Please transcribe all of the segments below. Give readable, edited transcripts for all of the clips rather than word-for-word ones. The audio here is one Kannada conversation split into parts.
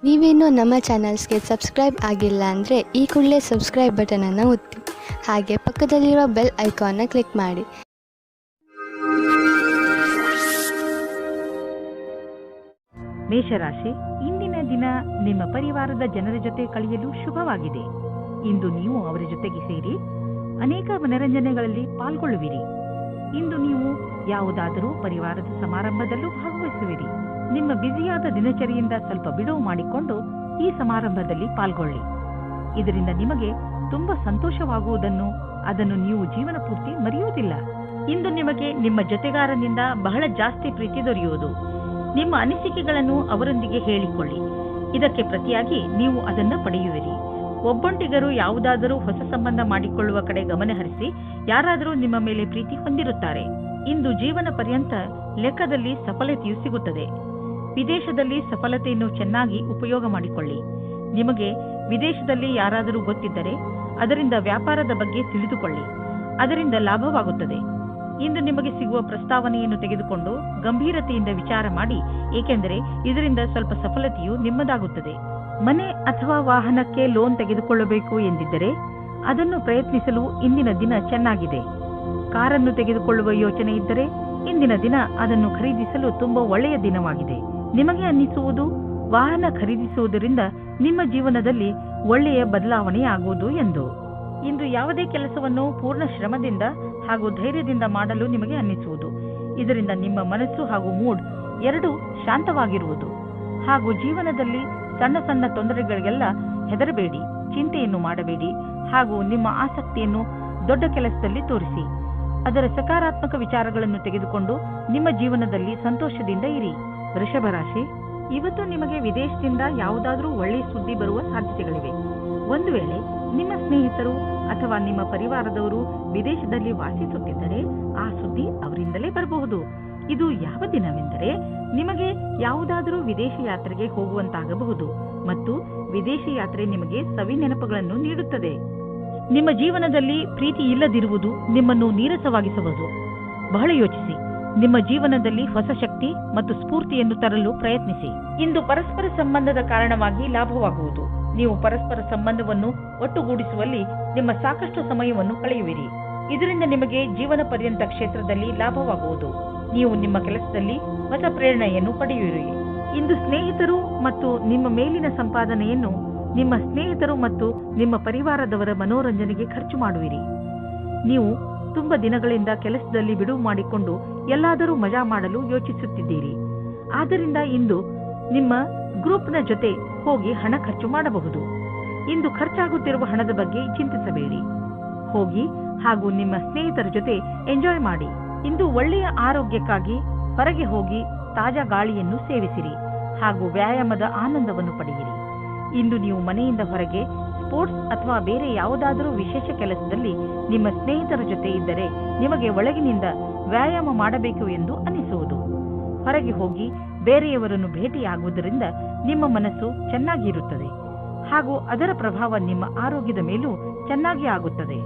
ನೀವೇನೂ ನಮ್ಮ ಚಾನಲ್ಸ್ಗೆ ಸಬ್ಸ್ಕ್ರೈಬ್ ಆಗಿಲ್ಲ ಅಂದರೆ ಈ ಕೂಡಲೇ ಸಬ್ಸ್ಕ್ರೈಬ್ ಬಟನನ್ನು ಒತ್ತಿ, ಹಾಗೆ ಪಕ್ಕದಲ್ಲಿರುವ ಬೆಲ್ ಐಕಾನ್ನ ಕ್ಲಿಕ್ ಮಾಡಿ. ಮೇಷರಾಶಿ, ಇಂದಿನ ದಿನ ನಿಮ್ಮ ಪರಿವಾರದ ಜನರ ಜೊತೆ ಕಳೆಯಲು ಶುಭವಾಗಿದೆ. ಇಂದು ನೀವು ಅವರ ಜೊತೆಗೆ ಸೇರಿ ಅನೇಕ ಮನರಂಜನೆಗಳಲ್ಲಿ ಪಾಲ್ಗೊಳ್ಳುವಿರಿ. ಇಂದು ನೀವು ಯಾವುದಾದರೂ ಪರಿವಾರದ ಸಮಾರಂಭದಲ್ಲೂ ಭಾಗವಹಿಸುವಿರಿ. ನಿಮ್ಮ ಬ್ಯುಸಿಯಾದ ದಿನಚರಿಯಿಂದ ಸ್ವಲ್ಪ ಬಿಡುವು ಮಾಡಿಕೊಂಡು ಈ ಸಮಾರಂಭದಲ್ಲಿ ಪಾಲ್ಗೊಳ್ಳಿ. ಇದರಿಂದ ನಿಮಗೆ ತುಂಬಾ ಸಂತೋಷವಾಗುವುದನ್ನು ಅದನ್ನು ನೀವು ಜೀವನ ಪೂರ್ತಿ ಮರೆಯುವುದಿಲ್ಲ. ಇಂದು ನಿಮಗೆ ನಿಮ್ಮ ಜೊತೆಗಾರನಿಂದ ಬಹಳ ಜಾಸ್ತಿ ಪ್ರೀತಿ ದೊರೆಯುವುದು. ನಿಮ್ಮ ಅನಿಸಿಕೆಗಳನ್ನು ಅವರೊಂದಿಗೆ ಹೇಳಿಕೊಳ್ಳಿ. ಇದಕ್ಕೆ ಪ್ರತಿಯಾಗಿ ನೀವು ಅದನ್ನು ಪಡೆಯುವಿರಿ. ಒಬ್ಬೊಂಟಿಗರು ಯಾವುದಾದರೂ ಹೊಸ ಸಂಬಂಧ ಮಾಡಿಕೊಳ್ಳುವ ಕಡೆ ಗಮನ ಹರಿಸಿ ಯಾರಾದರೂ ನಿಮ್ಮ ಮೇಲೆ ಪ್ರೀತಿ ಹೊಂದಿರುತ್ತಾರೆ. ಇಂದು ಜೀವನ ಪರ್ಯಂತ ಲೆಕ್ಕದಲ್ಲಿ ಸಫಲತೆಯು ಸಿಗುತ್ತದೆ. ವಿದೇಶದಲ್ಲಿ ಸಫಲತೆಯನ್ನು ಚೆನ್ನಾಗಿ ಉಪಯೋಗ ಮಾಡಿಕೊಳ್ಳಿ. ನಿಮಗೆ ವಿದೇಶದಲ್ಲಿ ಯಾರಾದರೂ ಗೊತ್ತಿದ್ದರೆ ಅದರಿಂದ ವ್ಯಾಪಾರದ ಬಗ್ಗೆ ತಿಳಿದುಕೊಳ್ಳಿ. ಅದರಿಂದ ಲಾಭವಾಗುತ್ತದೆ. ಇಂದು ನಿಮಗೆ ಸಿಗುವ ಪ್ರಸ್ತಾವನೆಯನ್ನು ತೆಗೆದುಕೊಂಡು ಗಂಭೀರತೆಯಿಂದ ವಿಚಾರ ಮಾಡಿ, ಏಕೆಂದರೆ ಇದರಿಂದ ಸ್ವಲ್ಪ ಸಫಲತೆಯು ನಿಮ್ಮದಾಗುತ್ತದೆ. ಮನೆ ಅಥವಾ ವಾಹನಕ್ಕೆ ಲೋನ್ ತೆಗೆದುಕೊಳ್ಳಬೇಕು ಎಂದಿದ್ದರೆ ಅದನ್ನು ಪ್ರಯತ್ನಿಸಲು ಇಂದಿನ ದಿನ ಚೆನ್ನಾಗಿದೆ. ಕಾರನ್ನು ತೆಗೆದುಕೊಳ್ಳುವ ಯೋಚನೆ ಇದ್ದರೆ ಇಂದಿನ ದಿನ ಅದನ್ನು ಖರೀದಿಸಲು ತುಂಬಾ ಒಳ್ಳೆಯ ದಿನವಾಗಿದೆ. ನಿಮಗೆ ಅನ್ನಿಸುವುದು ವಾಹನ ಖರೀದಿಸುವುದರಿಂದ ನಿಮ್ಮ ಜೀವನದಲ್ಲಿ ಒಳ್ಳೆಯ ಬದಲಾವಣೆಯಾಗುವುದು ಎಂದು. ಇಂದು ಯಾವುದೇ ಕೆಲಸವನ್ನು ಪೂರ್ಣ ಶ್ರಮದಿಂದ ಹಾಗೂ ಧೈರ್ಯದಿಂದ ಮಾಡಲು ನಿಮಗೆ ಅನ್ನಿಸುವುದು. ಇದರಿಂದ ನಿಮ್ಮ ಮನಸ್ಸು ಹಾಗೂ ಮೂಡ್ ಎರಡೂ ಶಾಂತವಾಗಿರುವುದು. ಹಾಗೂ ಜೀವನದಲ್ಲಿ ಸಣ್ಣ ಸಣ್ಣ ತೊಂದರೆಗಳಿಗೆಲ್ಲ ಹೆದರಬೇಡಿ, ಚಿಂತೆಯನ್ನು ಮಾಡಬೇಡಿ. ಹಾಗೂ ನಿಮ್ಮ ಆಸಕ್ತಿಯನ್ನು ದೊಡ್ಡ ಕೆಲಸದಲ್ಲಿ ತೋರಿಸಿ. ಅದರ ಸಕಾರಾತ್ಮಕ ವಿಚಾರಗಳನ್ನು ತೆಗೆದುಕೊಂಡು ನಿಮ್ಮ ಜೀವನದಲ್ಲಿ ಸಂತೋಷದಿಂದ ಇರಿ. ವೃಷಭ ರಾಶಿ, ಇವತ್ತು ನಿಮಗೆ ವಿದೇಶದಿಂದ ಯಾವುದಾದರೂ ಒಳ್ಳೆಯ ಸುದ್ದಿ ಬರುವ ಸಾಧ್ಯತೆಗಳಿವೆ. ಒಂದು ವೇಳೆ ನಿಮ್ಮ ಸ್ನೇಹಿತರು ಅಥವಾ ನಿಮ್ಮ ಪರಿವಾರದವರು ವಿದೇಶದಲ್ಲಿ ವಾಸಿಸುತ್ತಿದ್ದರೆ ಆ ಸುದ್ದಿ ಅವರಿಂದಲೇ ಬರಬಹುದು. ಇದು ಯಾವ ದಿನವೆಂದರೆ ನಿಮಗೆ ಯಾವುದಾದರೂ ವಿದೇಶಿ ಯಾತ್ರೆಗೆ ಹೋಗುವಂತಾಗಬಹುದು ಮತ್ತು ವಿದೇಶಿ ಯಾತ್ರೆ ನಿಮಗೆ ಸವಿ ನೆನಪುಗಳನ್ನು ನೀಡುತ್ತದೆ. ನಿಮ್ಮ ಜೀವನದಲ್ಲಿ ಪ್ರೀತಿ ಇಲ್ಲದಿರುವುದು ನಿಮ್ಮನ್ನು ನೀರಸವಾಗಿಸಬಹುದು. ಬಹಳ ಯೋಚಿಸಿ. ನಿಮ್ಮ ಜೀವನದಲ್ಲಿ ಹೊಸ ಶಕ್ತಿ ಮತ್ತು ಸ್ಫೂರ್ತಿಯನ್ನು ತರಲು ಪ್ರಯತ್ನಿಸಿ. ಇಂದು ಪರಸ್ಪರ ಸಂಬಂಧದ ಕಾರಣವಾಗಿ ಲಾಭವಾಗುವುದು. ನೀವು ಪರಸ್ಪರ ಸಂಬಂಧವನ್ನು ಒಟ್ಟುಗೂಡಿಸುವಲ್ಲಿ ನಿಮ್ಮ ಸಾಕಷ್ಟು ಸಮಯವನ್ನು ಕಳೆಯುವಿರಿ. ಇದರಿಂದ ನಿಮಗೆ ಜೀವನ ಪರ್ಯಂತ ಕ್ಷೇತ್ರದಲ್ಲಿ ಲಾಭವಾಗುವುದು. ನೀವು ನಿಮ್ಮ ಕೆಲಸದಲ್ಲಿ ಹೊಸ ಪ್ರೇರಣೆಯನ್ನು ಪಡೆಯುವಿರಿ. ಇಂದು ಸ್ನೇಹಿತರು ಮತ್ತು ನಿಮ್ಮ ಮೇಲಿನ ಸಂಪಾದನೆಯನ್ನು ನಿಮ್ಮ ಸ್ನೇಹಿತರು ಮತ್ತು ನಿಮ್ಮ ಪರಿವಾರದವರ ಮನೋರಂಜನೆಗೆ ಖರ್ಚು ಮಾಡುವಿರಿ. ನೀವು ತುಂಬಾ ದಿನಗಳಿಂದ ಕೆಲಸದಲ್ಲಿ ಬಿಡುವು ಮಾಡಿಕೊಂಡು ಎಲ್ಲಾದರೂ ಮಜಾ ಮಾಡಲು ಯೋಚಿಸುತ್ತಿದ್ದೀರಿ. ಆದ್ದರಿಂದ ಇಂದು ನಿಮ್ಮ ಗ್ರೂಪ್ನ ಜೊತೆ ಹೋಗಿ ಹಣ ಖರ್ಚು ಮಾಡಬಹುದು. ಇಂದು ಖರ್ಚಾಗುತ್ತಿರುವ ಹಣದ ಬಗ್ಗೆ ಚಿಂತಿಸಬೇಡಿ. ಹೋಗಿ ಹಾಗೂ ನಿಮ್ಮ ಸ್ನೇಹಿತರ ಜೊತೆ ಎಂಜಾಯ್ ಮಾಡಿ. ಇಂದು ಒಳ್ಳೆಯ ಆರೋಗ್ಯಕ್ಕಾಗಿ ಹೊರಗೆ ಹೋಗಿ ತಾಜಾ ಗಾಳಿಯನ್ನು ಸೇವಿಸಿರಿ ಹಾಗೂ ವ್ಯಾಯಾಮದ ಆನಂದವನ್ನು ಪಡೆಯಿರಿ. ಇಂದು ನೀವು ಮನೆಯಿಂದ ಹೊರಗೆ ಸ್ಪೋರ್ಟ್ಸ್ ಅಥವಾ ಬೇರೆ ಯಾವುದಾದರೂ ವಿಶೇಷ ಕೆಲಸದಲ್ಲಿ ನಿಮ್ಮ ಸ್ನೇಹಿತರ ಜೊತೆ ಇದ್ದರೆ ನಿಮಗೆ ಒಳಗಿನಿಂದ ವ್ಯಾಯಾಮ ಮಾಡಬೇಕು ಎಂದು ಅನಿಸುವುದು. ಹೊರಗೆ ಹೋಗಿ ಬೇರೆಯವರನ್ನು ಭೇಟಿಯಾಗುವುದರಿಂದ ನಿಮ್ಮ ಮನಸ್ಸು ಚೆನ್ನಾಗಿರುತ್ತದೆ ಹಾಗೂ ಅದರ ಪ್ರಭಾವ ನಿಮ್ಮ ಆರೋಗ್ಯದ ಮೇಲೂ ಚೆನ್ನಾಗಿ ಆಗುತ್ತದೆ.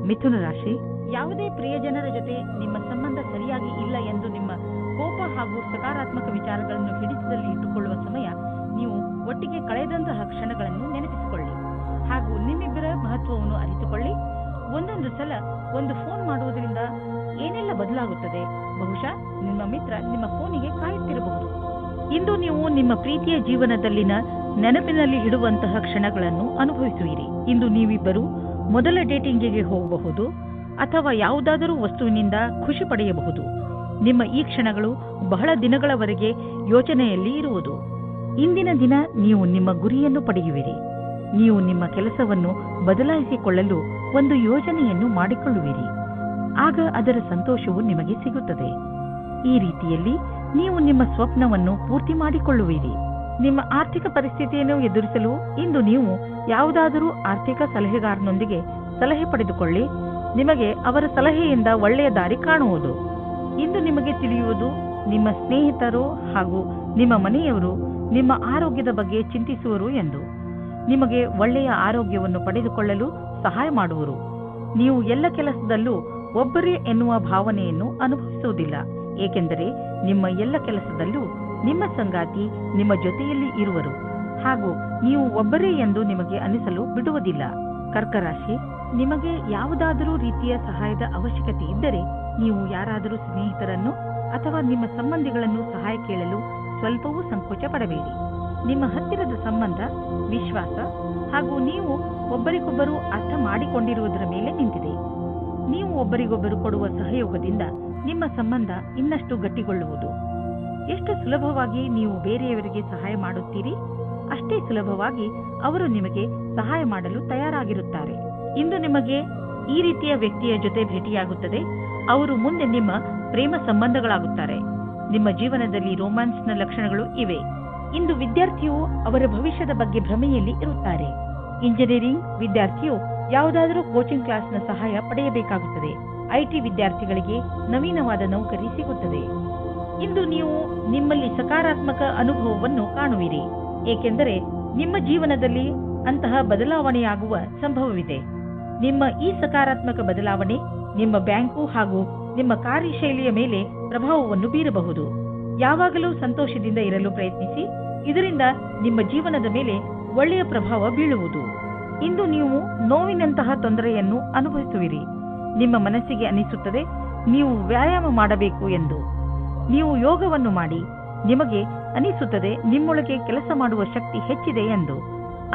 ಮಿಥುನ ರಾಶಿ, ಯಾವುದೇ ಪ್ರಿಯಜನರ ಜೊತೆ ನಿಮ್ಮ ಸಂಬಂಧ ಸರಿಯಾಗಿ ಇಲ್ಲ ಎಂದು ನಿಮ್ಮ ಕೋಪ ಹಾಗೂ ಸಕಾರಾತ್ಮಕ ವಿಚಾರಗಳನ್ನು ಹಿಡಿತದಲ್ಲಿ ಇಟ್ಟುಕೊಳ್ಳುವ ಸಮಯ. ನೀವು ಒಟ್ಟಿಗೆ ಕಳೆದಂತಹ ಕ್ಷಣಗಳನ್ನು ನೆನಪಿಸಿಕೊಳ್ಳಿ ಹಾಗೂ ನಿಮ್ಮಿಬ್ಬರ ಮಹತ್ವವನ್ನು ಅರಿತುಕೊಳ್ಳಿ. ಒಂದೊಂದು ಸಲ ಒಂದು ಫೋನ್ ಮಾಡುವುದರಿಂದ ಏನೆಲ್ಲ ಬದಲಾಗುತ್ತದೆ. ಬಹುಶಃ ನಿಮ್ಮ ಮಿತ್ರ ನಿಮ್ಮ ಫೋನಿಗೆ ಕಾಯುತ್ತಿರಬಹುದು. ಇಂದು ನೀವು ನಿಮ್ಮ ಪ್ರೀತಿಯ ಜೀವನದಲ್ಲಿನ ನೆನಪಿನಲ್ಲಿ ಇಡುವಂತಹ ಕ್ಷಣಗಳನ್ನು ಅನುಭವಿಸುವಿರಿ. ಇಂದು ನೀವಿಬ್ಬರು ಮೊದಲ ಡೇಟಿಂಗಿಗೆ ಹೋಗಬಹುದು ಅಥವಾ ಯಾವುದಾದರೂ ವಸ್ತುವಿನಿಂದ ಖುಷಿ ಪಡೆಯಬಹುದು. ನಿಮ್ಮ ಈ ಕ್ಷಣಗಳು ಬಹಳ ದಿನಗಳವರೆಗೆ ಯೋಚನೆಯಲ್ಲಿ ಇರುವುದು. ಇಂದಿನ ದಿನ ನೀವು ನಿಮ್ಮ ಗುರಿಯನ್ನು ಪಡೆಯುವಿರಿ. ನೀವು ನಿಮ್ಮ ಕೆಲಸವನ್ನು ಬದಲಾಯಿಸಿಕೊಳ್ಳಲು ಒಂದು ಯೋಜನೆಯನ್ನು ಮಾಡಿಕೊಳ್ಳುವಿರಿ. ಆಗ ಅದರ ಸಂತೋಷವು ನಿಮಗೆ ಸಿಗುತ್ತದೆ. ಈ ರೀತಿಯಲ್ಲಿ ನೀವು ನಿಮ್ಮ ಸ್ವಪ್ನವನ್ನು ಪೂರ್ತಿ ಮಾಡಿಕೊಳ್ಳುವಿರಿ. ನಿಮ್ಮ ಆರ್ಥಿಕ ಪರಿಸ್ಥಿತಿಯನ್ನು ಎದುರಿಸಲು ಇಂದು ನೀವು ಯಾವುದಾದರೂ ಆರ್ಥಿಕ ಸಲಹೆಗಾರನೊಂದಿಗೆ ಸಲಹೆ ಪಡೆದುಕೊಳ್ಳಿ. ನಿಮಗೆ ಅವರ ಸಲಹೆಯಿಂದ ಒಳ್ಳೆಯ ದಾರಿ ಕಾಣುವುದು. ಇಂದು ನಿಮಗೆ ತಿಳಿಯುವುದು ನಿಮ್ಮ ಸ್ನೇಹಿತರು ಹಾಗೂ ನಿಮ್ಮ ಮನೆಯವರು ನಿಮ್ಮ ಆರೋಗ್ಯದ ಬಗ್ಗೆ ಚಿಂತಿಸುವರು ಎಂದು. ನಿಮಗೆ ಒಳ್ಳೆಯ ಆರೋಗ್ಯವನ್ನು ಪಡೆದುಕೊಳ್ಳಲು ಸಹಾಯ ಮಾಡುವರು. ನೀವು ಎಲ್ಲ ಕೆಲಸದಲ್ಲೂ ಒಬ್ಬರೇ ಎನ್ನುವ ಭಾವನೆಯನ್ನು ಅನುಭವಿಸುವುದಿಲ್ಲ. ಏಕೆಂದರೆ ನಿಮ್ಮ ಎಲ್ಲ ಕೆಲಸದಲ್ಲೂ ನಿಮ್ಮ ಸಂಗಾತಿ ನಿಮ್ಮ ಜೊತೆಯಲ್ಲಿ ಇರುವರು ಹಾಗೂ ನೀವು ಒಬ್ಬರೇ ಎಂದು ನಿಮಗೆ ಅನಿಸಲು ಬಿಡುವುದಿಲ್ಲ. ಕರ್ಕ ರಾಶಿ, ನಿಮಗೆ ಯಾವುದಾದರೂ ರೀತಿಯ ಸಹಾಯದ ಅವಶ್ಯಕತೆ ಇದ್ದರೆ ನೀವು ಯಾರಾದರೂ ಸ್ನೇಹಿತರನ್ನು ಅಥವಾ ನಿಮ್ಮ ಸಂಬಂಧಿಗಳನ್ನು ಸಹಾಯ ಕೇಳಲು ಸ್ವಲ್ಪವೂ ಸಂಕೋಚ ಪಡಬೇಡಿ. ನಿಮ್ಮ ಹತ್ತಿರದ ಸಂಬಂಧ, ವಿಶ್ವಾಸ ಹಾಗೂ ನೀವು ಒಬ್ಬರಿಗೊಬ್ಬರು ಅರ್ಥ ಮಾಡಿಕೊಂಡಿರುವುದರ ಮೇಲೆ ನಿಂತಿದೆ. ನೀವು ಒಬ್ಬರಿಗೊಬ್ಬರು ಕೊಡುವ ಸಹಯೋಗದಿಂದ ನಿಮ್ಮ ಸಂಬಂಧ ಇನ್ನಷ್ಟು ಗಟ್ಟಿಗೊಳ್ಳುವುದು. ಎಷ್ಟು ಸುಲಭವಾಗಿ ನೀವು ಬೇರೆಯವರಿಗೆ ಸಹಾಯ ಮಾಡುತ್ತೀರಿ, ಅಷ್ಟೇ ಸುಲಭವಾಗಿ ಅವರು ನಿಮಗೆ ಸಹಾಯ ಮಾಡಲು ತಯಾರಾಗಿರುತ್ತಾರೆ. ಇಂದು ನಿಮಗೆ ಈ ರೀತಿಯ ವ್ಯಕ್ತಿಯ ಜೊತೆ ಭೇಟಿಯಾಗುತ್ತದೆ. ಅವರು ಮುಂದೆ ನಿಮ್ಮ ಪ್ರೇಮ ಸಂಬಂಧಗಳಾಗುತ್ತಾರೆ. ನಿಮ್ಮ ಜೀವನದಲ್ಲಿ ರೋಮ್ಯಾನ್ಸ್ನ ಲಕ್ಷಣಗಳು ಇವೆ. ಇಂದು ವಿದ್ಯಾರ್ಥಿಯು ಅವರ ಭವಿಷ್ಯದ ಬಗ್ಗೆ ಭ್ರಮೆಯಲ್ಲಿ ಇರುತ್ತಾರೆ. ಇಂಜಿನಿಯರಿಂಗ್ ವಿದ್ಯಾರ್ಥಿಯು ಯಾವುದಾದರೂ ಕೋಚಿಂಗ್ ಕ್ಲಾಸ್ನ ಸಹಾಯ ಪಡೆಯಬೇಕಾಗುತ್ತದೆ. ಐಟಿ ವಿದ್ಯಾರ್ಥಿಗಳಿಗೆ ನವೀನವಾದ ನೌಕರಿ ಸಿಗುತ್ತದೆ. ಇಂದು ನೀವು ನಿಮ್ಮಲ್ಲಿ ಸಕಾರಾತ್ಮಕ ಅನುಭವವನ್ನು ಕಾಣುವಿರಿ, ಏಕೆಂದರೆ ನಿಮ್ಮ ಜೀವನದಲ್ಲಿ ಅಂತಹ ಬದಲಾವಣೆಯಾಗುವ ಸಂಭವವಿದೆ. ನಿಮ್ಮ ಈ ಸಕಾರಾತ್ಮಕ ಬದಲಾವಣೆ ನಿಮ್ಮ ಬ್ಯಾಂಕು ಹಾಗೂ ನಿಮ್ಮ ಕಾರ್ಯಶೈಲಿಯ ಮೇಲೆ ಪ್ರಭಾವವನ್ನು ಬೀರಬಹುದು. ಯಾವಾಗಲೂ ಸಂತೋಷದಿಂದ ಇರಲು ಪ್ರಯತ್ನಿಸಿ, ಇದರಿಂದ ನಿಮ್ಮ ಜೀವನದ ಮೇಲೆ ಒಳ್ಳೆಯ ಪ್ರಭಾವ ಬೀಳುವುದು. ಇಂದು ನೀವು ನೋವಿನಂತಹ ತೊಂದರೆಯನ್ನು ಅನುಭವಿಸುವಿರಿ. ನಿಮ್ಮ ಮನಸ್ಸಿಗೆ ಅನಿಸುತ್ತದೆ ನೀವು ವ್ಯಾಯಾಮ ಮಾಡಬೇಕು ಎಂದು. ನೀವು ಯೋಗವನ್ನು ಮಾಡಿ, ನಿಮಗೆ ಅನಿಸುತ್ತದೆ ನಿಮ್ಮೊಳಗೆ ಕೆಲಸ ಮಾಡುವ ಶಕ್ತಿ ಹೆಚ್ಚಿದೆ ಎಂದು.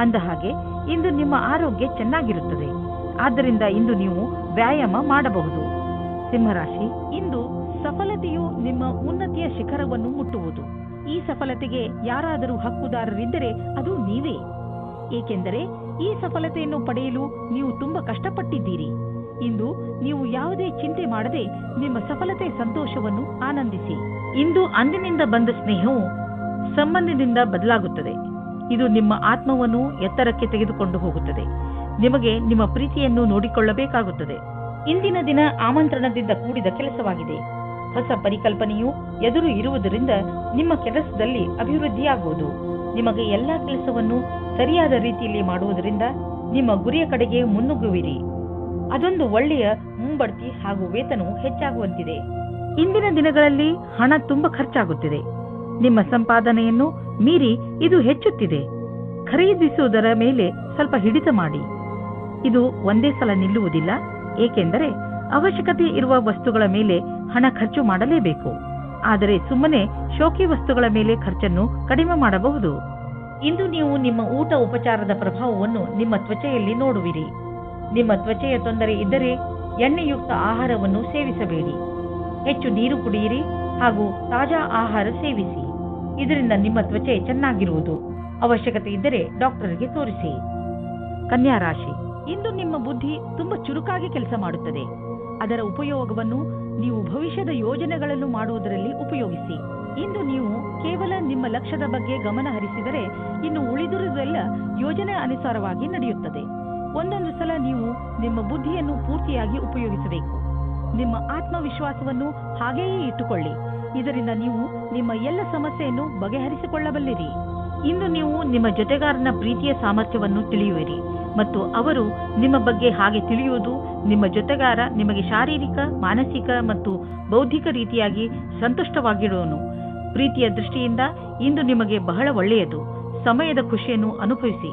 ಅಂದಹಾಗೆ ಇಂದು ನಿಮ್ಮ ಆರೋಗ್ಯ ಚೆನ್ನಾಗಿರುತ್ತದೆ. ಆದ್ದರಿಂದ ಇಂದು ನೀವು ವ್ಯಾಯಾಮ ಮಾಡಬಹುದು. ಸಿಂಹರಾಶಿ, ಇಂದು ಸಫಲತೆಯು ನಿಮ್ಮ ಉನ್ನತಿಯ ಶಿಖರವನ್ನು ಮುಟ್ಟುವುದು. ಈ ಸಫಲತೆಗೆ ಯಾರಾದರೂ ಹಕ್ಕುದಾರರಿದ್ದರೆ ಅದು ನೀವೇ, ಏಕೆಂದರೆ ಈ ಸಫಲತೆಯನ್ನು ಪಡೆಯಲು ನೀವು ತುಂಬಾ ಕಷ್ಟಪಟ್ಟಿದ್ದೀರಿ. ಇಂದು ನೀವು ಯಾವುದೇ ಚಿಂತೆ ಮಾಡದೆ ನಿಮ್ಮ ಸಫಲತೆ ಸಂತೋಷವನ್ನು ಆನಂದಿಸಿ. ಇಂದು ಅಂದಿನಿಂದ ಬಂದ ಸ್ನೇಹವು ಸಂಬಂಧದಿಂದ ಬದಲಾಗುತ್ತದೆ. ಇದು ನಿಮ್ಮ ಆತ್ಮವನ್ನು ಎತ್ತರಕ್ಕೆ ತೆಗೆದುಕೊಂಡು ಹೋಗುತ್ತದೆ. ನಿಮಗೆ ನಿಮ್ಮ ಪ್ರೀತಿಯನ್ನು ನೋಡಿಕೊಳ್ಳಬೇಕಾಗುತ್ತದೆ. ಇಂದಿನ ದಿನ ಆಮಂತ್ರಣದಿಂದ ಕೂಡಿದ ಕೆಲಸವಾಗಿದೆ. ಹೊಸ ಪರಿಕಲ್ಪನೆಯು ಎದುರು ಇರುವುದರಿಂದ ನಿಮ್ಮ ಕೆಲಸದಲ್ಲಿ ಅಭಿವೃದ್ಧಿಯಾಗುವುದು. ನಿಮಗೆ ಎಲ್ಲಾ ಕೆಲಸವನ್ನು ಸರಿಯಾದ ರೀತಿಯಲ್ಲಿ ಮಾಡುವುದರಿಂದ ನಿಮ್ಮ ಗುರಿಯ ಕಡೆಗೆ ಮುನ್ನುಗ್ಗುವಿರಿ. ಅದೊಂದು ಒಳ್ಳೆಯ ಮುಂಬಡ್ತಿ ಹಾಗೂ ವೇತನವು ಹೆಚ್ಚಾಗುವಂತಿದೆ. ಇಂದಿನ ದಿನಗಳಲ್ಲಿ ಹಣ ತುಂಬಾ ಖರ್ಚಾಗುತ್ತಿದೆ. ನಿಮ್ಮ ಸಂಪಾದನೆಯನ್ನು ಮೀರಿ ಇದು ಹೆಚ್ಚುತ್ತಿದೆ. ಖರೀದಿಸುವುದರ ಮೇಲೆ ಸ್ವಲ್ಪ ಹಿಡಿತ ಮಾಡಿ. ಇದು ಒಂದೇ ಸಲ ನಿಲ್ಲುವುದಿಲ್ಲ, ಏಕೆಂದರೆ ಅವಶ್ಯಕತೆ ಇರುವ ವಸ್ತುಗಳ ಮೇಲೆ ಹಣ ಖರ್ಚು ಮಾಡಲೇಬೇಕು. ಆದರೆ ಸುಮ್ಮನೆ ಶೋಕಿ ವಸ್ತುಗಳ ಮೇಲೆ ಖರ್ಚನ್ನು ಕಡಿಮೆ ಮಾಡಬಹುದು. ಇಂದು ನೀವು ನಿಮ್ಮ ಊಟ ಉಪಚಾರದ ಪ್ರಭಾವವನ್ನು ನಿಮ್ಮ ತ್ವಚೆಯಲ್ಲಿ ನೋಡುವಿರಿ. ನಿಮ್ಮ ತ್ವಚೆಯ ತೊಂದರೆ ಇದ್ದರೆ ಎಣ್ಣೆಯುಕ್ತ ಆಹಾರವನ್ನು ಸೇವಿಸಬೇಡಿ. ಹೆಚ್ಚು ನೀರು ಕುಡಿಯಿರಿ ಹಾಗೂ ತಾಜಾ ಆಹಾರ ಸೇವಿಸಿ. ಇದರಿಂದ ನಿಮ್ಮ ತ್ವಚೆ ಚೆನ್ನಾಗಿರುವುದು. ಅವಶ್ಯಕತೆ ಇದ್ದರೆ ಡಾಕ್ಟರ್ಗೆ ತೋರಿಸಿ. ಕನ್ಯಾ ರಾಶಿ, ಇಂದು ನಿಮ್ಮ ಬುದ್ಧಿ ತುಂಬಾ ಚುರುಕಾಗಿ ಕೆಲಸ ಮಾಡುತ್ತದೆ. ಅದರ ಉಪಯೋಗವನ್ನು ನೀವು ಭವಿಷ್ಯದ ಯೋಜನೆಗಳನ್ನು ಮಾಡುವುದರಲ್ಲಿ ಉಪಯೋಗಿಸಿ. ಇಂದು ನೀವು ಕೇವಲ ನಿಮ್ಮ ಲಕ್ಷ್ಯದ ಬಗ್ಗೆ ಗಮನ ಹರಿಸಿದರೆ ಇನ್ನು ಉಳಿದಿರುವುದೆಲ್ಲ ಯೋಜನೆ ಅನುಸಾರವಾಗಿ ನಡೆಯುತ್ತದೆ. ಒಂದೊಂದು ಸಲ ನೀವು ನಿಮ್ಮ ಬುದ್ಧಿಯನ್ನು ಪೂರ್ತಿಯಾಗಿ ಉಪಯೋಗಿಸಬೇಕು. ನಿಮ್ಮ ಆತ್ಮವಿಶ್ವಾಸವನ್ನು ಹಾಗೆಯೇ ಇಟ್ಟುಕೊಳ್ಳಿ. ಇದರಿಂದ ನೀವು ನಿಮ್ಮ ಎಲ್ಲ ಸಮಸ್ಯೆಯನ್ನು ಬಗೆಹರಿಸಿಕೊಳ್ಳಬಲ್ಲಿರಿ. ಇಂದು ನೀವು ನಿಮ್ಮ ಜೊತೆಗಾರನ ಪ್ರೀತಿಯ ಸಾಮರ್ಥ್ಯವನ್ನು ತಿಳಿಯುವಿರಿ ಮತ್ತು ಅವರು ನಿಮ್ಮ ಬಗ್ಗೆ ಹಾಗೆ ತಿಳಿಯುವುದು. ನಿಮ್ಮ ಜೊತೆಗಾರ ನಿಮಗೆ ಶಾರೀರಿಕ, ಮಾನಸಿಕ ಮತ್ತು ಬೌದ್ಧಿಕ ರೀತಿಯಾಗಿ ಸಂತುಷ್ಟವಾಗಿರುವನು. ಪ್ರೀತಿಯ ದೃಷ್ಟಿಯಿಂದ ಇಂದು ನಿಮಗೆ ಬಹಳ ಒಳ್ಳೆಯದು. ಸಮಯದ ಖುಷಿಯನ್ನು ಅನುಭವಿಸಿ.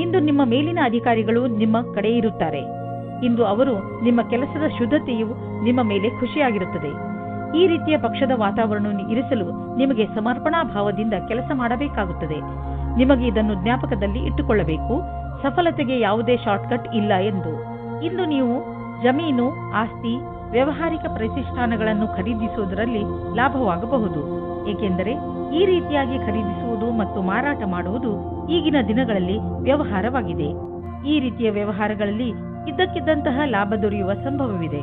ಇಂದು ನಿಮ್ಮ ಮೇಲಿನ ಅಧಿಕಾರಿಗಳು ನಿಮ್ಮ ಕಡೆ ಇರುತ್ತಾರೆ. ಇಂದು ಅವರು ನಿಮ್ಮ ಕೆಲಸದ ಶುದ್ಧತೆಯು ನಿಮ್ಮ ಮೇಲೆ ಖುಷಿಯಾಗಿರುತ್ತದೆ. ಈ ರೀತಿಯ ಪಕ್ಷದ ವಾತಾವರಣವನ್ನು ಇರಿಸಲು ನಿಮಗೆ ಸಮರ್ಪಣಾ ಭಾವದಿಂದ ಕೆಲಸ ಮಾಡಬೇಕಾಗುತ್ತದೆ. ನಿಮಗೆ ಇದನ್ನು ಜ್ಞಾಪಕದಲ್ಲಿ ಇಟ್ಟುಕೊಳ್ಳಬೇಕು. ಸಫಲತೆಗೆ ಯಾವುದೇ ಶಾರ್ಟ್ಕಟ್ ಇಲ್ಲ ಎಂದು. ಇಂದು ನೀವು ಜಮೀನು, ಆಸ್ತಿ, ವ್ಯಾವಹಾರಿಕ ಪ್ರತಿಷ್ಠಾನಗಳನ್ನು ಖರೀದಿಸುವುದರಲ್ಲಿ ಲಾಭವಾಗಬಹುದು, ಏಕೆಂದರೆ ಈ ರೀತಿಯಾಗಿ ಖರೀದಿಸುವುದು ಮತ್ತು ಮಾರಾಟ ಮಾಡುವುದು ಈಗಿನ ದಿನಗಳಲ್ಲಿ ವ್ಯವಹಾರವಾಗಿದೆ. ಈ ರೀತಿಯ ವ್ಯವಹಾರಗಳಲ್ಲಿ ಇದ್ದಕ್ಕಿದ್ದಂತಹ ಲಾಭ ದೊರೆಯುವ ಸಂಭವವಿದೆ.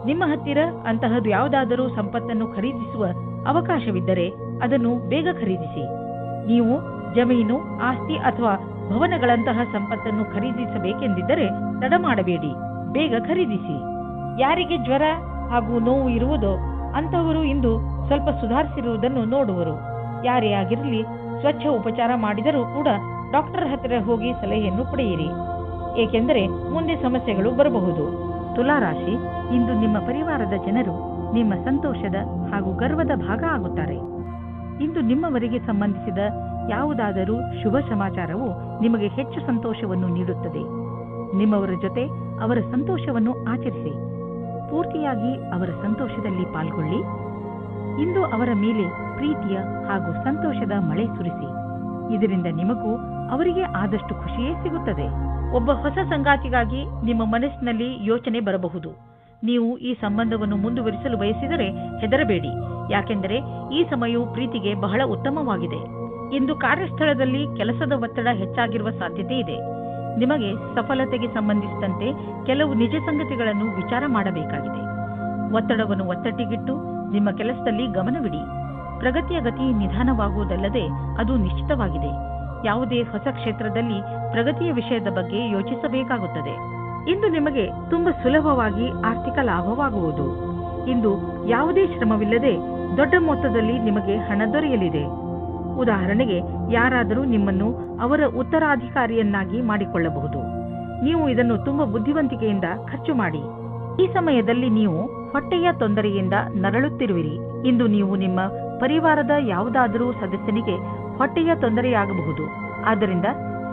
ನಿಮ್ಮ ಹತ್ತಿರ ಅಂತಹದ್ದು ಯಾವುದಾದರೂ ಸಂಪತ್ತನ್ನು ಖರೀದಿಸುವ ಅವಕಾಶವಿದ್ದರೆ ಅದನ್ನು ಬೇಗ ಖರೀದಿಸಿ. ನೀವು ಜಮೀನು, ಆಸ್ತಿ ಅಥವಾ ಭವನಗಳಂತಹ ಸಂಪತ್ತನ್ನು ಖರೀದಿಸಬೇಕೆಂದಿದ್ದರೆ ತಡ ಮಾಡಬೇಡಿ, ಬೇಗ ಖರೀದಿಸಿ. ಯಾರಿಗೆ ಜ್ವರ ಹಾಗೂ ನೋವು ಇರುವುದೋ ಅಂತಹವರು ಇಂದು ಸ್ವಲ್ಪ ಸುಧಾರಿಸಿರುವುದನ್ನು ನೋಡುವರು. ಯಾರೇ ಆಗಿರಲಿ, ಸ್ವಚ್ಛ ಉಪಚಾರ ಮಾಡಿದರೂ ಕೂಡ ಡಾಕ್ಟರ್ ಹತ್ತಿರ ಹೋಗಿ ಸಲಹೆಯನ್ನು ಪಡೆಯಿರಿ, ಏಕೆಂದರೆ ಮುಂದೆ ಸಮಸ್ಯೆಗಳು ಬರಬಹುದು. ತುಲಾರಾಶಿ, ಇಂದು ನಿಮ್ಮ ಪರಿವಾರದ ಜನರು ನಿಮ್ಮ ಸಂತೋಷದ ಹಾಗೂ ಗರ್ವದ ಭಾಗ ಆಗುತ್ತಾರೆ. ಇಂದು ನಿಮ್ಮವರಿಗೆ ಸಂಬಂಧಿಸಿದ ಯಾವುದಾದರೂ ಶುಭ ಸಮಾಚಾರವು ನಿಮಗೆ ಹೆಚ್ಚು ಸಂತೋಷವನ್ನು ನೀಡುತ್ತದೆ. ನಿಮ್ಮವರ ಜೊತೆ ಅವರ ಸಂತೋಷವನ್ನು ಆಚರಿಸಿ. ಪೂರ್ತಿಯಾಗಿ ಅವರ ಸಂತೋಷದಲ್ಲಿ ಪಾಲ್ಗೊಳ್ಳಿ. ಇಂದು ಅವರ ಮೇಲೆ ಪ್ರೀತಿಯ ಹಾಗೂ ಸಂತೋಷದ ಮಳೆ ಸುರಿಸಿ. ಇದರಿಂದ ನಿಮಗೂ ಅವರಿಗೆ ಆದಷ್ಟು ಖುಷಿಯೇ ಸಿಗುತ್ತದೆ. ಒಬ್ಬ ಹೊಸ ಸಂಗಾತಿಗಾಗಿ ನಿಮ್ಮ ಮನಸ್ಸಿನಲ್ಲಿ ಯೋಚನೆ ಬರಬಹುದು. ನೀವು ಈ ಸಂಬಂಧವನ್ನು ಮುಂದುವರಿಸಲು ಬಯಸಿದರೆ ಹೆದರಬೇಡಿ, ಯಾಕೆಂದರೆ ಈ ಸಮಯವು ಪ್ರೀತಿಗೆ ಬಹಳ ಉತ್ತಮವಾಗಿದೆ. ಇಂದು ಕಾರ್ಯಸ್ಥಳದಲ್ಲಿ ಕೆಲಸದ ಒತ್ತಡ ಹೆಚ್ಚಾಗಿರುವ ಸಾಧ್ಯತೆ ಇದೆ. ನಿಮಗೆ ಸಫಲತೆಗೆ ಸಂಬಂಧಿಸಿದಂತೆ ಕೆಲವು ನಿಜ ಸಂಗತಿಗಳನ್ನು ವಿಚಾರ ಮಾಡಬೇಕಾಗಿದೆ. ಒತ್ತಡವನ್ನು ಒತ್ತಟ್ಟಿಗಿಟ್ಟು ನಿಮ್ಮ ಕೆಲಸದಲ್ಲಿ ಗಮನವಿಡಿ. ಪ್ರಗತಿಯ ಗತಿ ನಿಧಾನವಾಗುವುದಲ್ಲದೆ ಅದು ನಿಶ್ಚಿತವಾಗಿದೆ. ಯಾವುದೇ ಹೊಸ ಕ್ಷೇತ್ರದಲ್ಲಿ ಪ್ರಗತಿಯ ವಿಷಯದ ಬಗ್ಗೆ ಯೋಚಿಸಬೇಕಾಗುತ್ತದೆ. ಇಂದು ನಿಮಗೆ ತುಂಬಾ ಸುಲಭವಾಗಿ ಆರ್ಥಿಕ ಲಾಭವಾಗುವುದು. ಇಂದು ಯಾವುದೇ ಶ್ರಮವಿಲ್ಲದೆ ದೊಡ್ಡ ಮೊತ್ತದಲ್ಲಿ ನಿಮಗೆ ಹಣ ದೊರೆಯಲಿದೆ. ಉದಾಹರಣೆಗೆ, ಯಾರಾದರೂ ನಿಮ್ಮನ್ನು ಅವರ ಉತ್ತರಾಧಿಕಾರಿಯನ್ನಾಗಿ ಮಾಡಿಕೊಳ್ಳಬಹುದು. ನೀವು ಇದನ್ನು ತುಂಬಾ ಬುದ್ಧಿವಂತಿಕೆಯಿಂದ ಖರ್ಚು ಮಾಡಿ. ಈ ಸಮಯದಲ್ಲಿ ನೀವು ಹೊಟ್ಟೆಯ ತೊಂದರೆಯಿಂದ ನರಳುತ್ತಿರುವಿರಿ. ಇಂದು ನೀವು ನಿಮ್ಮ ಪರಿವಾರದ ಯಾವುದಾದರೂ ಸದಸ್ಯನಿಗೆ ಹೊಟ್ಟೆಯ ತೊಂದರೆಯಾಗಬಹುದು. ಆದ್ದರಿಂದ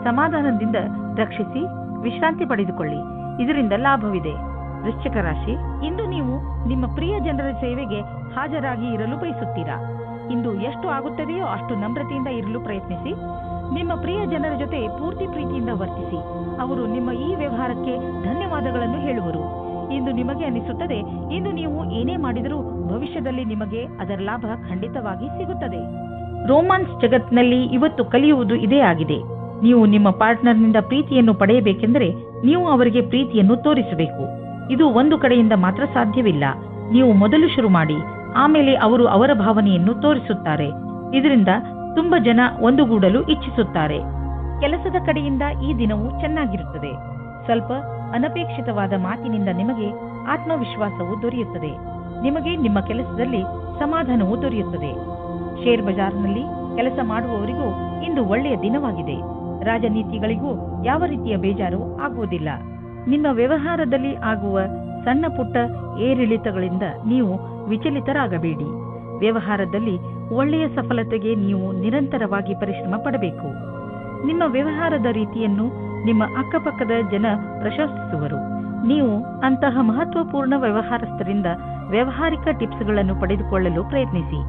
ಸಮಾಧಾನದಿಂದ ರಕ್ಷಿಸಿ ವಿಶ್ರಾಂತಿ ಪಡೆದುಕೊಳ್ಳಿ. ಇದರಿಂದ ಲಾಭವಿದೆ. ವೃಶ್ಚಿಕ ರಾಶಿ, ಇಂದು ನೀವು ನಿಮ್ಮ ಪ್ರಿಯ ಜನರ ಸೇವೆಗೆ ಹಾಜರಾಗಿ ಇರಲು ಬಯಸುತ್ತೀರಾ. ಇಂದು ಎಷ್ಟು ಆಗುತ್ತದೆಯೋ ಅಷ್ಟು ನಮ್ರತೆಯಿಂದ ಇರಲು ಪ್ರಯತ್ನಿಸಿ. ನಿಮ್ಮ ಪ್ರಿಯ ಜನರ ಜೊತೆ ಪೂರ್ತಿ ಪ್ರೀತಿಯಿಂದ ವರ್ತಿಸಿ. ಅವರು ನಿಮ್ಮ ಈ ವ್ಯವಹಾರಕ್ಕೆ ಧನ್ಯವಾದಗಳನ್ನು ಹೇಳುವರು. ಇಂದು ನಿಮಗೆ ಅನಿಸುತ್ತದೆ, ಇಂದು ನೀವು ಏನೇ ಮಾಡಿದರೂ ಭವಿಷ್ಯದಲ್ಲಿ ನಿಮಗೆ ಅದರ ಲಾಭ ಖಂಡಿತವಾಗಿ ಸಿಗುತ್ತದೆ. ರೋಮಾನ್ಸ್ ಜಗತ್ತಿನಲ್ಲಿ ಇವತ್ತು ಕಲಿಯುವುದು ಇದೇ ಆಗಿದೆ. ನೀವು ನಿಮ್ಮ ಪಾರ್ಟ್ನರ್ನಿಂದ ಪ್ರೀತಿಯನ್ನು ಪಡೆಯಬೇಕೆಂದರೆ ನೀವು ಅವರಿಗೆ ಪ್ರೀತಿಯನ್ನು ತೋರಿಸಬೇಕು. ಇದು ಒಂದು ಕಡೆಯಿಂದ ಮಾತ್ರ ಸಾಧ್ಯವಿಲ್ಲ. ನೀವು ಮೊದಲು ಶುರು ಮಾಡಿ, ಆಮೇಲೆ ಅವರು ಅವರ ಭಾವನೆಯನ್ನು ತೋರಿಸುತ್ತಾರೆ. ಇದರಿಂದ ತುಂಬಾ ಜನ ಒಂದುಗೂಡಲು ಇಚ್ಛಿಸುತ್ತಾರೆ. ಕೆಲಸದ ಕಡೆಯಿಂದ ಈ ದಿನವು ಚೆನ್ನಾಗಿರುತ್ತದೆ. ಸ್ವಲ್ಪ ಅನಪೇಕ್ಷಿತವಾದ ಮಾತಿನಿಂದ ನಿಮಗೆ ಆತ್ಮವಿಶ್ವಾಸವು ದೊರೆಯುತ್ತದೆ. ನಿಮಗೆ ನಿಮ್ಮ ಕೆಲಸದಲ್ಲಿ ಸಮಾಧಾನವೂ ದೊರೆಯುತ್ತದೆ. ಶೇರ್ ಬಜಾರ್ನಲ್ಲಿ ಕೆಲಸ ಮಾಡುವವರಿಗೂ ಇಂದು ಒಳ್ಳೆಯ ದಿನವಾಗಿದೆ. ರಾಜನೀತಿಗಳಿಗೂ ಯಾವ ರೀತಿಯ ಬೇಜಾರು ಆಗುವುದಿಲ್ಲ. ನಿಮ್ಮ ವ್ಯವಹಾರದಲ್ಲಿ ಆಗುವ ಸಣ್ಣ ಪುಟ್ಟ ಏರಿಳಿತಗಳಿಂದ ನೀವು ವಿಚಲಿತರಾಗಬೇಡಿ. ವ್ಯವಹಾರದಲ್ಲಿ ಒಳ್ಳೆಯ ಸಫಲತೆಗೆ ನೀವು ನಿರಂತರವಾಗಿ ಪರಿಶ್ರಮ ಪಡಬೇಕು. ನಿಮ್ಮ ವ್ಯವಹಾರದ ರೀತಿಯನ್ನು ನಿಮ್ಮ ಅಕ್ಕಪಕ್ಕದ ಜನ ಪ್ರಶಂಸಿಸುವರು. ನೀವು ಅಂತಹ ಮಹತ್ವಪೂರ್ಣ ವ್ಯವಹಾರಸ್ಥರಿಂದ ವ್ಯಾವಹಾರಿಕ ಟಿಪ್ಸ್ಗಳನ್ನು ಪಡೆದುಕೊಳ್ಳಲು ಪ್ರಯತ್ನಿಸಿ.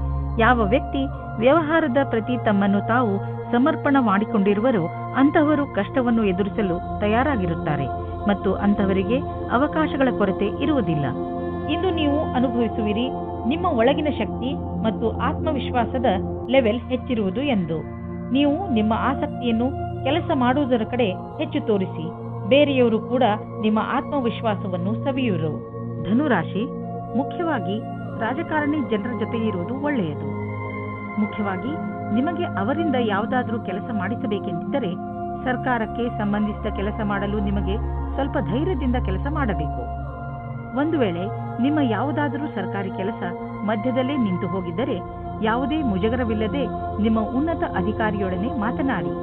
ಯಾವ ವ್ಯಕ್ತಿ ವ್ಯವಹಾರದ ಪ್ರತಿ ತಮ್ಮನ್ನು ತಾವು ಸಮರ್ಪಣ ಮಾಡಿಕೊಂಡಿರುವರೋ ಅಂತಹವರು ಕಷ್ಟವನ್ನು ಎದುರಿಸಲು ತಯಾರಾಗಿರುತ್ತಾರೆ ಮತ್ತು ಅಂತಹವರಿಗೆ ಅವಕಾಶಗಳ ಕೊರತೆ ಇರುವುದಿಲ್ಲ. ಇಂದು ನೀವು ಅನುಭವಿಸುವಿರಿ ನಿಮ್ಮ ಒಳಗಿನ ಶಕ್ತಿ ಮತ್ತು ಆತ್ಮವಿಶ್ವಾಸದ ಲೆವೆಲ್ ಹೆಚ್ಚಿರುವುದು ಎಂದು. ನೀವು ನಿಮ್ಮ ಆಸಕ್ತಿಯನ್ನು ಕೆಲಸ ಮಾಡುವುದರ ಕಡೆ ಹೆಚ್ಚು ತೋರಿಸಿ. ಬೇರೆಯವರು ಕೂಡ ನಿಮ್ಮ ಆತ್ಮವಿಶ್ವಾಸವನ್ನು ಸವಿಯುವರು. ಧನುರಾಶಿ, ಮುಖ್ಯವಾಗಿ ರಾಜಕಾರಣಿ ಜನರ ಜೊತೆ ಇರುವುದು ಒಳ್ಳೆಯದು. ಮುಖ್ಯವಾಗಿ ನಿಮಗೆ ಅವರಿಂದ ಯಾವುದಾದರೂ ಕೆಲಸ ಮಾಡಿಸಬೇಕೆಂದಿದ್ದರೆ ಸರ್ಕಾರಕ್ಕೆ ಸಂಬಂಧಿಸಿದ ಕೆಲಸ ಮಾಡಲು ನಿಮಗೆ ಸ್ವಲ್ಪ ಧೈರ್ಯದಿಂದ ಕೆಲಸ ಮಾಡಬೇಕು. ಒಂದು ವೇಳೆ ನಿಮ್ಮ ಯಾವುದಾದರೂ ಸರ್ಕಾರಿ ಕೆಲಸ ಮಧ್ಯದಲ್ಲೇ ನಿಂತು ಹೋಗಿದ್ದರೆ ಯಾವುದೇ ಮುಜುಗರವಿಲ್ಲದೆ ನಿಮ್ಮ ಉನ್ನತ ಅಧಿಕಾರಿಯೊಡನೆ ಮಾತನಾಡಿ.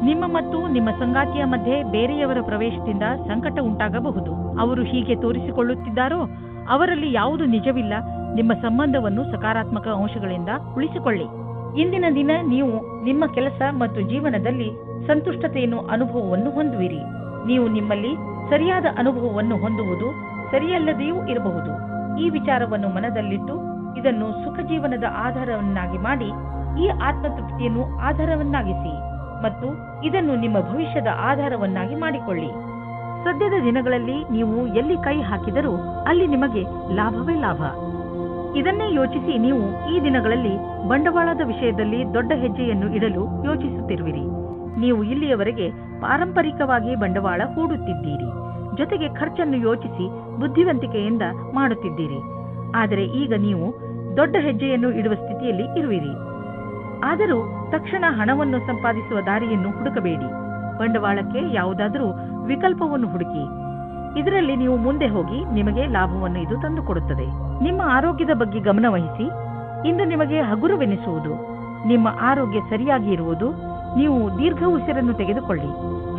ನಿಮ್ಮ ಮತ್ತು ನಿಮ್ಮ ಸಂಗಾತಿಯ ಮಧ್ಯೆ ಬೇರೆಯವರ ಪ್ರವೇಶದಿಂದ ಸಂಕಟ ಉಂಟಾಗಬಹುದು. ಅವರು ಹೀಗೆ ತೋರಿಸಿಕೊಳ್ಳುತ್ತಿದ್ದಾರೋ ಅವರಲ್ಲಿ ಯಾವುದು ನಿಜವಿಲ್ಲ. ನಿಮ್ಮ ಸಂಬಂಧವನ್ನು ಸಕಾರಾತ್ಮಕ ಅಂಶಗಳಿಂದ ಉಳಿಸಿಕೊಳ್ಳಿ. ಇಂದಿನ ದಿನ ನೀವು ನಿಮ್ಮ ಕೆಲಸ ಮತ್ತು ಜೀವನದಲ್ಲಿ ಸಂತುಷ್ಟತೆಯನ್ನು ಅನುಭವವನ್ನು ಹೊಂದುವಿರಿ. ನೀವು ನಿಮ್ಮಲ್ಲಿ ಸರಿಯಾದ ಅನುಭವವನ್ನು ಹೊಂದುವುದು ಸರಿಯಲ್ಲದೆಯೂ ಇರಬಹುದು. ಈ ವಿಚಾರವನ್ನು ಮನದಲ್ಲಿಟ್ಟು ಇದನ್ನು ಸುಖ ಜೀವನದ ಆಧಾರವನ್ನಾಗಿ ಮಾಡಿ ಈ ಆತ್ಮತೃಪ್ತಿಯನ್ನು ಆಧಾರವನ್ನಾಗಿಸಿ ಮತ್ತು ಇದನ್ನು ನಿಮ್ಮ ಭವಿಷ್ಯದ ಆಧಾರವನ್ನಾಗಿ ಮಾಡಿಕೊಳ್ಳಿ. ಸದ್ಯದ ದಿನಗಳಲ್ಲಿ ನೀವು ಎಲ್ಲಿ ಕೈ ಹಾಕಿದರೂ ಅಲ್ಲಿ ನಿಮಗೆ ಲಾಭವೇ ಲಾಭ. ಇದನ್ನೇ ಯೋಚಿಸಿ ನೀವು ಈ ದಿನಗಳಲ್ಲಿ ಬಂಡವಾಳದ ವಿಷಯದಲ್ಲಿ ದೊಡ್ಡ ಹೆಜ್ಜೆಯನ್ನು ಇಡಲು ಯೋಚಿಸುತ್ತಿರುವಿರಿ. ನೀವು ಇಲ್ಲಿಯವರೆಗೆ ಪಾರಂಪರಿಕವಾಗಿ ಬಂಡವಾಳ ಹೂಡುತ್ತಿದ್ದೀರಿ. ಜೊತೆಗೆ ಖರ್ಚನ್ನು ಯೋಚಿಸಿ ಬುದ್ಧಿವಂತಿಕೆಯಿಂದ ಮಾಡುತ್ತಿದ್ದೀರಿ. ಆದರೆ ಈಗ ನೀವು ದೊಡ್ಡ ಹೆಜ್ಜೆಯನ್ನು ಇಡುವ ಸ್ಥಿತಿಯಲ್ಲಿ ಇರುವಿರಿ. ಆದರೂ ತಕ್ಷಣ ಹಣವನ್ನು ಸಂಪಾದಿಸುವ ದಾರಿಯನ್ನು ಹುಡುಕಬೇಡಿ. ಬಂಡವಾಳಕ್ಕೆ ಯಾವುದಾದರೂ ವಿಕಲ್ಪವನ್ನು ಹುಡುಕಿ. ಇದರಲ್ಲಿ ನೀವು ಮುಂದೆ ಹೋಗಿ ನಿಮಗೆ ಲಾಭವನ್ನು ಇದು ತಂದುಕೊಡುತ್ತದೆ. ನಿಮ್ಮ ಆರೋಗ್ಯದ ಬಗ್ಗೆ ಗಮನ ವಹಿಸಿ. ಇಂದು ನಿಮಗೆ ಹಗುರವೆನಿಸುವುದು. ನಿಮ್ಮ ಆರೋಗ್ಯ ಸರಿಯಾಗಿ ಇರುವುದು. ನೀವು ದೀರ್ಘ ಉಸಿರನ್ನು ತೆಗೆದುಕೊಳ್ಳಿ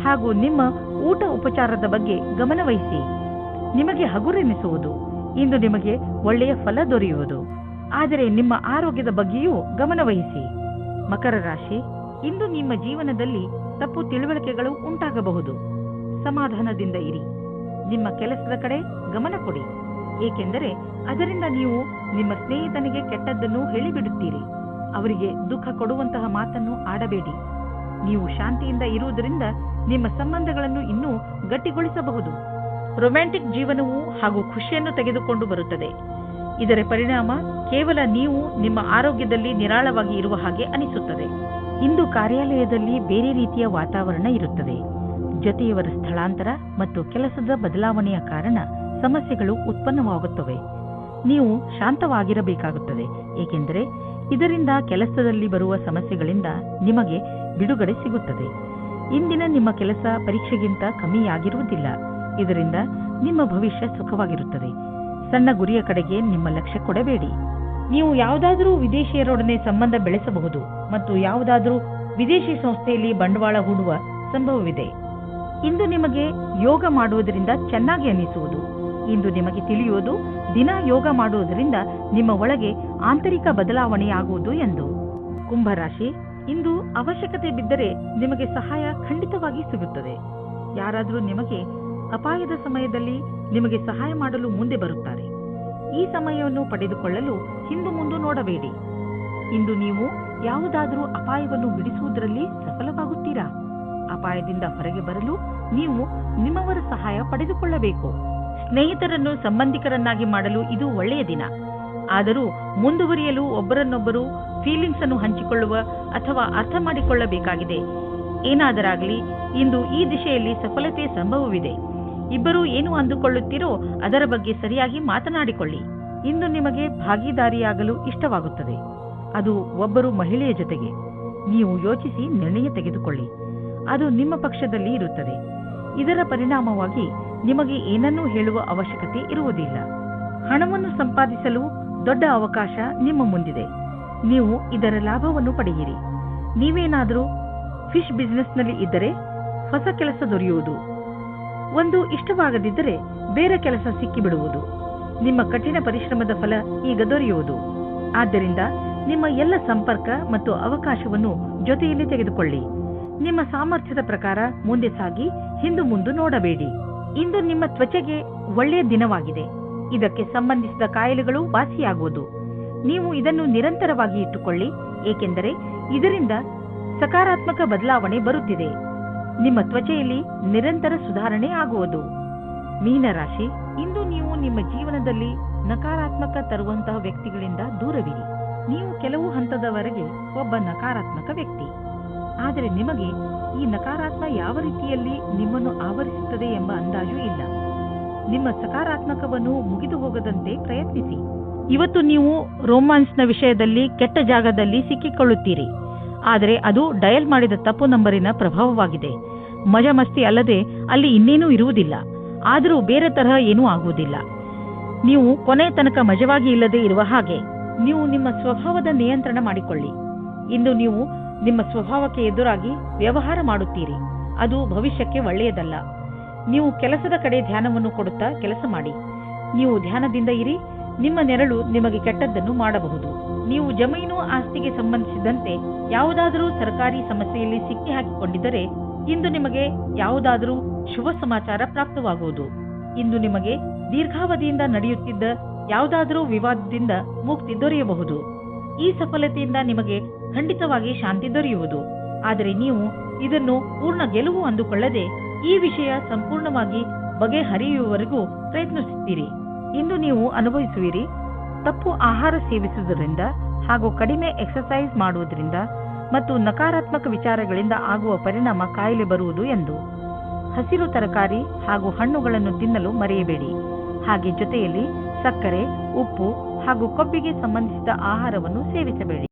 ಹಾಗೂ ನಿಮ್ಮ ಊಟ ಉಪಚಾರದ ಬಗ್ಗೆ ಗಮನ ವಹಿಸಿ. ನಿಮಗೆ ಹಗುರೆನಿಸುವುದು. ಇಂದು ನಿಮಗೆ ಒಳ್ಳೆಯ ಫಲ ದೊರೆಯುವುದು. ಆದರೆ ನಿಮ್ಮ ಆರೋಗ್ಯದ ಬಗ್ಗೆಯೂ ಗಮನ ವಹಿಸಿ. ಮಕರ ರಾಶಿ, ಇಂದು ನಿಮ್ಮ ಜೀವನದಲ್ಲಿ ತಪ್ಪು ತಿಳುವಳಿಕೆಗಳು ಉಂಟಾಗಬಹುದು. ಸಮಾಧಾನದಿಂದ ಇರಿ. ನಿಮ್ಮ ಕೆಲಸದ ಕಡೆ ಗಮನ ಕೊಡಿ, ಏಕೆಂದರೆ ಅದರಿಂದ ನೀವು ನಿಮ್ಮ ಸ್ನೇಹಿತನಿಗೆ ಕೆಟ್ಟದ್ದನ್ನು ಹೇಳಿಬಿಡುತ್ತೀರಿ. ಅವರಿಗೆ ದುಃಖ ಕೊಡುವಂತಹ ಮಾತನ್ನು ಆಡಬೇಡಿ. ನೀವು ಶಾಂತಿಯಿಂದ ಇರುವುದರಿಂದ ನಿಮ್ಮ ಸಂಬಂಧಗಳನ್ನು ಇನ್ನೂ ಗಟ್ಟಿಗೊಳಿಸಬಹುದು. ರೊಮ್ಯಾಂಟಿಕ್ ಜೀವನವು ಹಾಗೂ ಖುಷಿಯನ್ನು ತೆಗೆದುಕೊಂಡು ಬರುತ್ತದೆ. ಇದರ ಪರಿಣಾಮ ಕೇವಲ ನೀವು ನಿಮ್ಮ ಆರೋಗ್ಯದಲ್ಲಿ ನಿರಾಳವಾಗಿ ಇರುವ ಹಾಗೆ ಅನಿಸುತ್ತದೆ. ಇಂದು ಕಾರ್ಯಾಲಯದಲ್ಲಿ ಬೇರೆ ರೀತಿಯ ವಾತಾವರಣ ಇರುತ್ತದೆ. ಜೊತೆಯವರ ಸ್ಥಳಾಂತರ ಮತ್ತು ಕೆಲಸದ ಬದಲಾವಣೆಯ ಕಾರಣ ಸಮಸ್ಯೆಗಳು ಉತ್ಪನ್ನವಾಗುತ್ತವೆ. ನೀವು ಶಾಂತವಾಗಿರಬೇಕಾಗುತ್ತದೆ, ಏಕೆಂದರೆ ಇದರಿಂದ ಕೆಲಸದಲ್ಲಿ ಬರುವ ಸಮಸ್ಯೆಗಳಿಂದ ನಿಮಗೆ ಬಿಡುಗಡೆ ಸಿಗುತ್ತದೆ. ಇಂದಿನ ನಿಮ್ಮ ಕೆಲಸ ಪರೀಕ್ಷೆಗಿಂತ ಕಮ್ಮಿಯಾಗಿರುವುದಿಲ್ಲ. ಇದರಿಂದ ನಿಮ್ಮ ಭವಿಷ್ಯ ಸುಖವಾಗಿರುತ್ತದೆ. ಸಣ್ಣ ಗುರಿಯ ಕಡೆಗೆ ನಿಮ್ಮ ಲಕ್ಷ್ಯ ಕೊಡಬೇಡಿ. ನೀವು ಯಾವುದಾದರೂ ವಿದೇಶಿಯರೊಡನೆ ಸಂಬಂಧ ಬೆಳೆಸಬಹುದು ಮತ್ತು ಯಾವುದಾದರೂ ವಿದೇಶಿ ಸಂಸ್ಥೆಯಲ್ಲಿ ಬಂಡವಾಳ ಹೂಡುವ ಸಂಭವವಿದೆ. ಇಂದು ನಿಮಗೆ ಯೋಗ ಮಾಡುವುದರಿಂದ ಚೆನ್ನಾಗಿ ಅನಿಸುವುದು. ಇಂದು ನಿಮಗೆ ತಿಳಿಯುವುದು ದಿನ ಯೋಗ ಮಾಡುವುದರಿಂದ ನಿಮ್ಮ ಒಳಗೆ ಆಂತರಿಕ ಬದಲಾವಣೆಯಾಗುವುದು ಎಂದು. ಕುಂಭರಾಶಿ, ಇಂದು ಅವಶ್ಯಕತೆ ಬಿದ್ದರೆ ನಿಮಗೆ ಸಹಾಯ ಖಂಡಿತವಾಗಿ ಸಿಗುತ್ತದೆ. ಯಾರಾದರೂ ನಿಮಗೆ ಅಪಾಯದ ಸಮಯದಲ್ಲಿ ನಿಮಗೆ ಸಹಾಯ ಮಾಡಲು ಮುಂದೆ ಬರುತ್ತಾರೆ. ಈ ಸಮಯವನ್ನು ಪಡೆದುಕೊಳ್ಳಲು ಹಿಂದು ಮುಂದೆ ನೋಡಬೇಡಿ. ಇಂದು ನೀವು ಯಾವುದಾದರೂ ಅಪಾಯವನ್ನು ಬಿಡಿಸುವುದರಲ್ಲಿ ಸಫಲವಾಗುತ್ತೀರಾ? ಅಪಾಯದಿಂದ ಹೊರಗೆ ಬರಲು ನೀವು ನಿಮ್ಮವರ ಸಹಾಯ ಪಡೆದುಕೊಳ್ಳಬೇಕು. ಸ್ನೇಹಿತರನ್ನು ಸಂಬಂಧಿಕರನ್ನಾಗಿ ಮಾಡಲು ಇದು ಒಳ್ಳೆಯ ದಿನ. ಆದರೂ ಮುಂದುವರಿಯಲು ಒಬ್ಬರನ್ನೊಬ್ಬರು ಫೀಲಿಂಗ್ಸ್ ಅನ್ನು ಹಂಚಿಕೊಳ್ಳುವ ಅಥವಾ ಅರ್ಥ ಮಾಡಿಕೊಳ್ಳಬೇಕಾಗಿದೆ. ಏನಾದರಾಗಲಿ ಇಂದು ಈ ದಿಶೆಯಲ್ಲಿ ಸಫಲತೆ ಸಂಭವವಿದೆ. ಇಬ್ಬರು ಏನು ಅಂದುಕೊಳ್ಳುತ್ತೀರೋ ಅದರ ಬಗ್ಗೆ ಸರಿಯಾಗಿ ಮಾತನಾಡಿಕೊಳ್ಳಿ. ಇಂದು ನಿಮಗೆ ಭಾಗಿದಾರಿಯಾಗಲು ಇಷ್ಟವಾಗುತ್ತದೆ. ಅದು ಒಬ್ಬರು ಮಹಿಳೆಯ ಜೊತೆಗೆ. ನೀವು ಯೋಚಿಸಿ ನಿರ್ಣಯ ತೆಗೆದುಕೊಳ್ಳಿ. ಅದು ನಿಮ್ಮ ಪಕ್ಷದಲ್ಲಿ ಇರುತ್ತದೆ. ಇದರ ಪರಿಣಾಮವಾಗಿ ನಿಮಗೆ ಏನನ್ನೂ ಹೇಳುವ ಅವಶ್ಯಕತೆ ಇರುವುದಿಲ್ಲ. ಹಣವನ್ನು ಸಂಪಾದಿಸಲು ದೊಡ್ಡ ಅವಕಾಶ ನಿಮ್ಮ ಮುಂದಿದೆ. ನೀವು ಇದರ ಲಾಭವನ್ನು ಪಡೆಯಿರಿ. ನೀವೇನಾದರೂ ಫಿಶ್ ಬಿಸಿನೆಸ್ನಲ್ಲಿ ಇದ್ದರೆ ಹೊಸ ಕೆಲಸ ದೊರೆಯುವುದು. ಒಂದು ಇಷ್ಟವಾಗದಿದ್ದರೆ ಬೇರೆ ಕೆಲಸ ಸಿಕ್ಕಿಬಿಡುವುದು. ನಿಮ್ಮ ಕಠಿಣ ಪರಿಶ್ರಮದ ಫಲ ಈಗ ದೊರೆಯುವುದು. ಆದ್ದರಿಂದ ನಿಮ್ಮ ಎಲ್ಲ ಸಂಪರ್ಕ ಮತ್ತು ಅವಕಾಶವನ್ನು ಜೊತೆಯಲ್ಲಿ ತೆಗೆದುಕೊಳ್ಳಿ. ನಿಮ್ಮ ಸಾಮರ್ಥ್ಯದ ಪ್ರಕಾರ ಮುಂದೆ ಸಾಗಿ ಹಿಂದು ಮುಂದೆ ನೋಡಬೇಡಿ. ಇಂದು ನಿಮ್ಮ ತ್ವಚೆಗೆ ಒಳ್ಳೆಯ ದಿನವಾಗಿದೆ. ಇದಕ್ಕೆ ಸಂಬಂಧಿಸಿದ ಕಾಯಿಲೆಗಳು ವಾಸಿಯಾಗುವುದು. ನೀವು ಇದನ್ನು ನಿರಂತರವಾಗಿ ಇಟ್ಟುಕೊಳ್ಳಿ, ಏಕೆಂದರೆ ಇದರಿಂದ ಸಕಾರಾತ್ಮಕ ಬದಲಾವಣೆ ಬರುತ್ತಿದೆ. ನಿಮ್ಮ ತ್ವಚೆಯಲ್ಲಿ ನಿರಂತರ ಸುಧಾರಣೆ ಆಗುವುದು. ಮೀನರಾಶಿ, ಇಂದು ನೀವು ನಿಮ್ಮ ಜೀವನದಲ್ಲಿ ನಕಾರಾತ್ಮಕ ತರುವಂತಹ ವ್ಯಕ್ತಿಗಳಿಂದ ದೂರವಿರಿ. ನೀವು ಕೆಲವು ಹಂತದವರೆಗೆ ಒಬ್ಬ ನಕಾರಾತ್ಮಕ ವ್ಯಕ್ತಿ. ಆದರೆ ನಿಮಗೆ ಈ ನಕಾರಾತ್ಮಕ ಯಾವ ರೀತಿಯಲ್ಲಿ ನಿಮ್ಮನ್ನು ಆವರಿಸುತ್ತದೆ ಎಂಬ ಅಂದಾಜು ಇಲ್ಲ. ನಿಮ್ಮ ಸಕಾರಾತ್ಮಕವನ್ನು ಮುಗಿದು ಹೋಗದಂತೆ ಪ್ರಯತ್ನಿಸಿ. ಇವತ್ತು ನೀವು ರೋಮಾನ್ಸ್ನ ವಿಷಯದಲ್ಲಿ ಕೆಟ್ಟ ಜಾಗದಲ್ಲಿ ಸಿಕ್ಕಿಕೊಳ್ಳುತ್ತೀರಿ. ಆದರೆ ಅದು ಡಯಲ್ ಮಾಡಿದ ತಪ್ಪು ನಂಬರಿನ ಪ್ರಭಾವವಾಗಿದೆ. ಮಜಾ ಮಸ್ತಿ ಅಲ್ಲದೆ ಅಲ್ಲಿ ಇನ್ನೇನೂ ಇರುವುದಿಲ್ಲ. ಆದರೂ ಬೇರೆ ತರಹ ಏನೂ ಆಗುವುದಿಲ್ಲ. ನೀವು ಕೊನೆ ತನಕ ಮಜವಾಗಿ ಇಲ್ಲದೆ ಇರುವ ಹಾಗೆ. ನೀವು ನಿಮ್ಮ ಸ್ವಭಾವದ ನಿಯಂತ್ರಣ ಮಾಡಿಕೊಳ್ಳಿ. ಇಂದು ನೀವು ನಿಮ್ಮ ಸ್ವಭಾವಕ್ಕೆ ಎದುರಾಗಿ ವ್ಯವಹಾರ ಮಾಡುತ್ತೀರಿ. ಅದು ಭವಿಷ್ಯಕ್ಕೆ ಒಳ್ಳೆಯದಲ್ಲ. ನೀವು ಕೆಲಸದ ಕಡೆ ಧ್ಯಾನವನ್ನು ಕೊಡುತ್ತಾ ಕೆಲಸ ಮಾಡಿ. ನೀವು ಧ್ಯಾನದಿಂದ ಇರಿ. ನಿಮ್ಮ ನೆರಳು ನಿಮಗೆ ಕೆಟ್ಟದ್ದನ್ನು ಮಾಡಬಹುದು. ನೀವು ಜಮೀನು ಆಸ್ತಿಗೆ ಸಂಬಂಧಿಸಿದಂತೆ ಯಾವುದಾದರೂ ಸರ್ಕಾರಿ ಸಮಸ್ಯೆಯಲ್ಲಿ ಸಿಕ್ಕಿ ಹಾಕಿಕೊಂಡಿದ್ದರೆ ಇಂದು ನಿಮಗೆ ಯಾವುದಾದರೂ ಶುಭ ಸಮಾಚಾರ ಪ್ರಾಪ್ತವಾಗುವುದು. ಇಂದು ನಿಮಗೆ ದೀರ್ಘಾವಧಿಯಿಂದ ನಡೆಯುತ್ತಿದ್ದ ಯಾವುದಾದರೂ ವಿವಾದದಿಂದ ಮುಕ್ತಿ ದೊರೆಯಬಹುದು. ಈ ಸಫಲತೆಯಿಂದ ನಿಮಗೆ ಖಂಡಿತವಾಗಿ ಶಾಂತಿ ದೊರೆಯುವುದು. ಆದರೆ ನೀವು ಇದನ್ನು ಪೂರ್ಣ ಗೆಲುವು ಅಂದುಕೊಳ್ಳದೆ ಈ ವಿಷಯ ಸಂಪೂರ್ಣವಾಗಿ ಬಗೆಹರಿಯುವವರೆಗೂ ಪ್ರಯತ್ನಿಸುತ್ತೀರಿ. ಇಂದು ನೀವು ಅನುಭವಿಸುವಿರಿ. ತಪ್ಪು ಆಹಾರ ಸೇವಿಸುವುದರಿಂದ ಹಾಗೂ ಕಡಿಮೆ ಎಕ್ಸರ್ಸೈಸ್ ಮಾಡುವುದರಿಂದ ಮತ್ತು ನಕಾರಾತ್ಮಕ ವಿಚಾರಗಳಿಂದ ಆಗುವ ಪರಿಣಾಮ ಕಾಯಿಲೆ ಬರುವುದು ಎಂದು. ಹಸಿರು ತರಕಾರಿ ಹಾಗೂ ಹಣ್ಣುಗಳನ್ನು ತಿನ್ನಲು ಮರೆಯಬೇಡಿ. ಹಾಗೆ ಜೊತೆಯಲ್ಲಿ ಸಕ್ಕರೆ, ಉಪ್ಪು ಹಾಗೂ ಕೊಬ್ಬಿಗೆ ಸಂಬಂಧಿಸಿದ ಆಹಾರವನ್ನು ಸೇವಿಸಬೇಡಿ.